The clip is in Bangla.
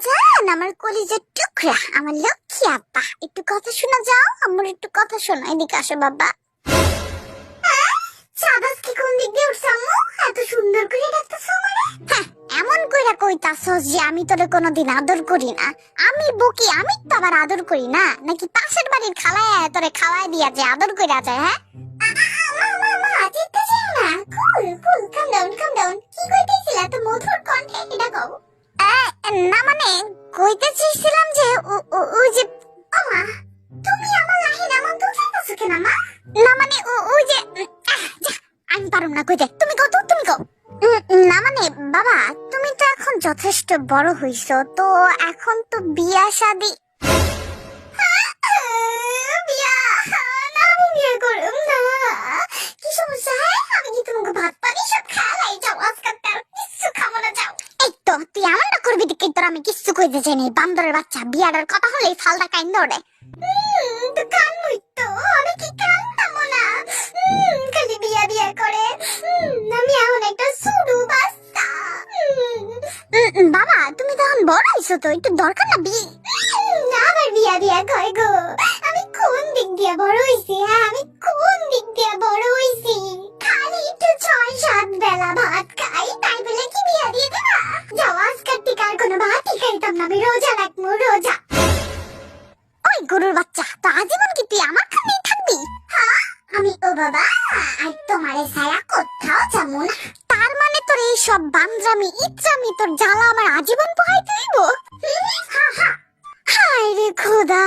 জান, আমার কলিজার টুকরা, আমার লক্ষ্মী আপা, একটু কথা শোনা যাও। আমার একটু কথা শোনো, এদিকে আসো বাবা। চাঁদাস কি কোন দিক দিয়ে উঠছ আম্মু? এত সুন্দর করে ডাকতেছ আমারে। হ্যাঁ, এমন কইরা কইতাছস যে আমি তোরে কোনোদিন আদর করি না। আমি বকি, আমি তো আবার আদর করি না নাকি? পাশের বাড়ির খালায় তোরে খাওয়ায় দিয়া যে আদর কইরা যায়। হ্যাঁ না, মানে কইতে চাইছিলাম যে ওই যে তুমি আমার লাহিন এমন তো চাইতাছো কেন মা? না মানে ওই যে আমি পারুম না কইতে, তুমি কও তো, তুমি কও। না মানে বাবা, তুমি তো এখন যথেষ্ট বড় হইছো, তো এখন তো বিয়া শাদি। বিয়া না, আমি বিয়ে করুম না। কি সমস্যা? আমি কি তোমাকে ভাত পানি সব খাওয়াই? যাও আজকাল তার কিচ্ছু খাবো না, যাও। এই তো তুই এমনটা করবি দেখি তোর আমি কিচ্ছু কইতে চাই না। বান্দরের বাচ্চা, বিয়াটার কথা হলেই ফালটা কাইন্দ ওড়ে। তো কানমুই তো, আমি কি কানতাম না? খালি বিয়া বিয়া করে। আমি এখন একটা সুডু বাচ্চা। বাবা তুমি তখন বড় হইছো, তো একটু দরকার না বিয়ে। আবার বিয়া বিয়া কয় গো? আমি কোন দিক দিয়ে বড় হইছি? হ্যাঁ, আমি কোন দিক দিয়ে বড় হইছি? খালি একটু 6-7 বেলা ভাত খাই, তাই বলে কি বিয়া দিয়ে দিবা? যাও আজকাল থেকে আর কোনো ভাতই খাইতাম না, আমি রোজা রাখবো, রোজা। ওই গরুর বাচ্চা, তো আজীবন কি তুই আমার খানেই থাকবি? হ্যাঁ, আমি ও বাবা আর তোমারে ছাড়া কোথাও যাবো না। তার মানে তোর এই সব বান্দরামি ইচ্ছামি তোর জ্বালা আমার আজীবন পোহাইতে হইব? হায় রে খোদা।